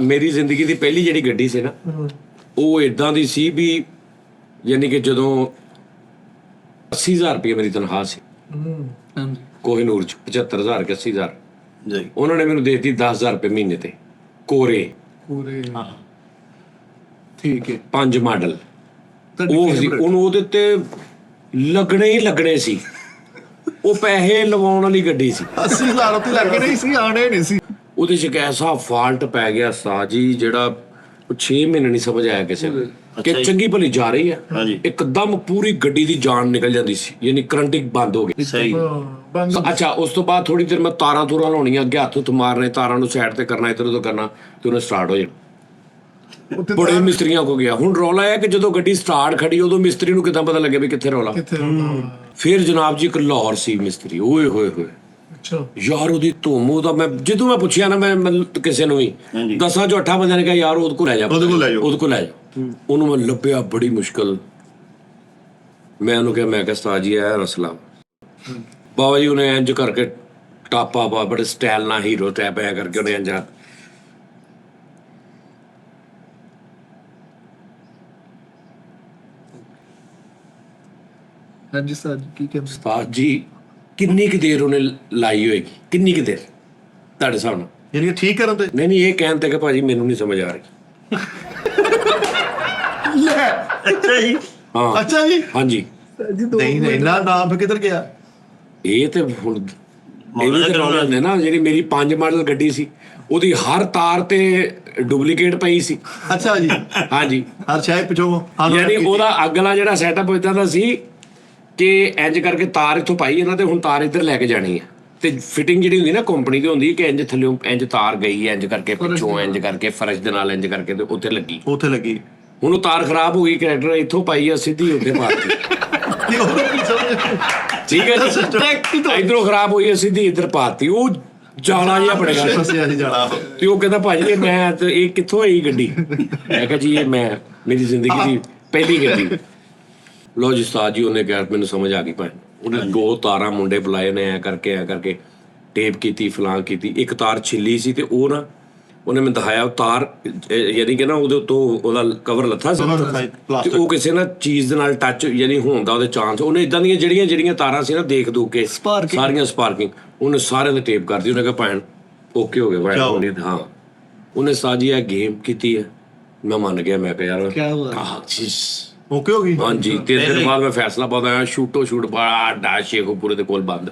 ਮੇਰੀ ਜ਼ਿੰਦਗੀ ਦੀ ਪਹਿਲੀ ਜਿਹੜੀ ਗੱਡੀ ਸੀ ਨਾ ਉਹ ਇਦਾਂ ਦੀ ਸੀ ਵੀ ਯਾਨੀ ਕਿ ਜਦੋਂ 80000 ਰੁਪਏ ਮੇਰੀ ਤਨਖਾਹ ਸੀ ਕੋਹਿਨੂਰ ਚ 75000 ਕਿ 80000 ਜੀ ਉਹਨਾਂ ਨੇ ਮੈਨੂੰ ਦੇ ਦਿੱਤੀ 10000 ਰੁਪਏ ਮਹੀਨੇ ਤੇ ਕੋਰੇ ਠੀਕ ਹੈ 5 ਮਾਡਲ ਉਹ ਸੀ ਉਹਨੂੰ ਉਹਦੇ ਤੇ ਲੱਗਣੇ ਹੀ ਲੱਗਣੇ ਸੀ ਉਹ ਪੈਸੇ ਲਵਾਉਣ ਵਾਲੀ ਗੱਡੀ ਸੀ 80000 ਉੱਤੇ ਲੱਗ ਨਹੀਂ ਸੀ ਆਣੇ ਨਹੀਂ ਸੀ ਉਹਦੇ 'ਚ ਇੱਕ ਐਸਾ ਫਾਲਟ ਪੈ ਗਿਆ ਸਾਜੀ ਜਿਹੜਾ 6 ਮਹੀਨੇ ਨਹੀਂ ਸਮਝ ਆਇਆ ਕਿਸੇ ਨੂੰ ਕਿ ਚੰਗੀ ਭਲੀ ਜਾ ਰਹੀ ਹੈ ਇੱਕਦਮ ਪੂਰੀ ਗੱਡੀ ਦੀ ਜਾਨ ਨਿਕਲ ਜਾਂਦੀ ਸੀ ਯਾਨੀ ਕਰੰਟਿੰਗ ਬੰਦ ਹੋ ਗਈ ਸਹੀ ਅੱਛਾ ਉਸ ਤੋਂ ਬਾਅਦ ਥੋੜੀ ਦੇਰ ਮੈਂ ਤਾਰਾਂ ਤੂਰਾਂ ਲਾਉਣੀਆਂ ਅੱਗੇ ਹੱਥ ਉੱਤ ਮਾਰਨੇ ਤਾਰਾਂ ਨੂੰ ਸਾਈਡ ਤੇ ਕਰਨਾ ਇੱਧਰ ਉੱਧਰ ਕਰਨਾ ਤੇ ਉਹਨੇ ਸਟਾਰਟ ਹੋ ਜਾਣਾ ਬੜੇ ਮਿਸਤਰੀਆਂ ਕੋ ਗਿਆ ਹੁਣ ਰੌਲਾ ਹੈ ਕਿ ਜਦੋਂ ਗੱਡੀ ਸਟਾਰਟ ਖੜੀ ਉਦੋਂ ਮਿਸਤਰੀ ਨੂੰ ਕਿੱਦਾਂ ਪਤਾ ਲੱਗੇ ਵੀ ਕਿੱਥੇ ਰੌਲਾ ਫਿਰ ਜਨਾਬ ਜੀ ਇੱਕ ਲਾਹੌਰ ਸੀ ਮਿਸਤਰੀ ਓਏ ਹੋਏ ਹੋਏ ਯਾਰ ਉਹਦੀ ਧੂਮ ਉਹਦਾ ਮੈਂ ਜਦੋਂ ਮੈਂ ਪੁੱਛਿਆ ਨਾ ਮੈਂ ਕਿਸੇ ਨੂੰ ਵੀ 10 ਚੋਂ 8 ਬੰਦਿਆਂ ਨੇ ਕਿਹਾ ਯਾਰ ਉਹਦੇ ਕੋਲ ਲੈ ਜਾ ਉਹਨੂੰ ਮੈਂ ਲੱਭਿਆ ਬੜੀ ਮੁਸ਼ਕਲ ਮੈਂ ਉਹਨੂੰ ਕਿਹਾ ਮੈਂ ਕਿਹਾ ਉਸਤਾਦ ਜੀ ਇਹ ਰਸਲਾ ਬਾਬਾ ਜੀ ਉਹਨੇ ਇੰਜ ਕਰਕੇ ਟਾਪਾ ਪਾ ਬੜੇ ਸਟਾਈਲ ਨਾਲ ਹੀਰੋ ਟੈਪ ਆਇਆ ਕਰਕੇ ਉਹਨੇ ਇੰਜ ਹਾਂਜੀ ਸਰ ਕੀ ਕਹਿੰਦੇ ਉਸਤਾਦ ਜੀ ਕਿੰਨੀ ਕੁ ਦੇਰ ਉਹਨੇ ਲਾਈ ਹੋਏਗੀ ਕਿੰਨੀ ਕੁ ਦੇਰ ਤੁਹਾਡੇ ਸਾਹਮਣੇ ਯਾਨੀ ਠੀਕ ਕਰਨ ਤੇ ਨਹੀਂ ਇਹ ਕਹਿਣ ਤੇ ਕਿ ਭਾਜੀ ਮੈਨੂੰ ਨਹੀਂ ਸਮਝ ਆ ਰਹੀ ਅੱਛਾ ਜੀ ਹਾਂ ਅੱਛਾ ਜੀ ਹਾਂਜੀ ਨਹੀਂ ਨਹੀਂ ਨਾ ਨਾਮ ਕਿੱਧਰ ਗਿਆ ਇਹ ਤੇ ਹੁਣ ਇਹ ਵੀ ਕਰਾਉਣਾ ਹੁੰਦਾ ਨਾ ਜਿਹੜੀ ਮੇਰੀ 5 ਮਾਡਲ ਗੱਡੀ ਸੀ ਉਹਦੀ ਹਰ ਤਾਰ ਤੇ ਡੁਪਲੀਕੇਟ ਪਈ ਸੀ ਅੱਛਾ ਜੀ ਹਾਂਜੀ ਹਰ ਸ਼ਾਇਦ ਪਿਛੋਂ ਯਾਨੀ ਉਹਦਾ ਅਗਲਾ ਜਿਹੜਾ ਸੈਟਅਪ ਇਦਾਂ ਦਾ ਸੀ ਕਿ ਇੰਜ ਕਰਕੇ ਤਾਰ ਇੱਥੋਂ ਪਾਈ ਇਹਨਾਂ ਤੇ ਹੁਣ ਤਾਰ ਇੱਧਰ ਲੈ ਕੇ ਜਾਣੀ ਹੈ ਤੇ ਫਿਟਿੰਗ ਜਿਹੜੀ ਹੁੰਦੀ ਨਾ ਕੰਪਨੀ ਦੀ ਹੁੰਦੀ ਕਿ ਇੰਜ ਥੱਲੇ ਇੰਜ ਤਾਰ ਗਈ ਇੰਜ ਕਰਕੇ ਪਿੱਛੋਂ ਇੰਜ ਕਰਕੇ ਫਰਸ਼ ਦੇ ਨਾਲ ਇੰਜ ਕਰਕੇ ਤੇ ਉੱਥੇ ਲੱਗੀ ਹੁਣ ਉਹ ਤਾਰ ਖਰਾਬ ਹੋ ਗਈ ਕਰੈਕਟਰ ਇੱਥੋਂ ਪਾਈ ਆ ਸਿੱਧੀ ਉੱਥੇ ਪਾਤੀ ਠੀਕ ਹੈ ਜੀ ਇੱਧਰੋਂ ਖਰਾਬ ਹੋਈ ਆ ਸਿੱਧੀ ਇੱਧਰ ਪਾਤੀ ਉਹ ਜਾਲਾ ਜਿਹਾ ਬਣੇਗਾ ਤੇ ਉਹ ਕਹਿੰਦਾ ਭਾਜੀ ਮੈਂ ਇਹ ਕਿੱਥੋਂ ਆਈ ਗੱਡੀ ਮੈਂ ਕਿਹਾ ਜੀ ਇਹ ਮੈਂ ਮੇਰੀ ਜ਼ਿੰਦਗੀ ਦੀ ਪਹਿਲੀ ਗੱਡੀ ਲੋ ਜੀ ਉਸਤਾਦ ਜੀ ਉਹਨੇ ਕਿਹਾ ਮੈਨੂੰ ਸਮਝ ਆ ਗਈ ਭਾਈ ਉਹਨੇ 2 ਤਾਰਾਂ ਮੁੰਡੇ ਬੁਲਾਏ ਨੇ ਐ ਕਰਕੇ ਟੇਪ ਕੀਤੀ ਫਲਾਂ ਕੀਤੀ ਇੱਕ ਤਾਰ ਛਿੱਲੀ ਸੀ ਤੇ ਉਹ ਨਾ ਉਹਨੇ ਮੈਨੂੰ ਦਿਖਾਇਆ ਉਹ ਤਾਰ ਯਾਨੀ ਕਿ ਨਾ ਉਹਦੇ ਉੱਤੋਂ ਉਹਦਾ ਕਵਰ ਲੱਥਾ ਸੀ ਤੇ ਉਹ ਕਿਸੇ ਨਾ ਚੀਜ਼ ਦੇ ਨਾਲ ਟੱਚ ਯਾਨੀ ਹੋਣ ਦਾ ਉਹਦੇ ਚਾਂਸ ਉਹਨੇ ਇਦਾਂ ਦੀਆਂ ਜਿਹੜੀਆਂ ਤਾਰਾਂ ਸੀ ਨਾ ਦੇਖ ਦੂ ਕੇ ਸਾਰੀਆਂ ਸਪਾਰਕਿੰਗ ਉਹਨੇ ਸਾਰਿਆਂ ਦੇ ਟੇਪ ਕਰਦੀ ਉਹਨੇ ਕਿਹਾ ਭੈਣ ਓਕੇ ਹੋ ਗਿਆ ਹਾਂ ਉਹਨੇ ਸਾਜੀ ਇਹ ਗੇਮ ਕੀਤੀ ਹੈ ਮੈਂ ਮੰਨ ਗਿਆ ਮੈਂ ਕਿਹਾ ਯਾਰ ਓਕੇ ਹੋ ਗਈ ਹਾਂਜੀ 3 ਦਿਨ ਬਾਅਦ ਮੈਂ ਫੈਸਲਾ ਪਾਉਂਦਾ ਸ਼ੂਟ ਬੜਾ ਡਾ ਸ਼ੇਖੂਪੁਰੇ ਦੇ ਕੋਲ ਬੰਦ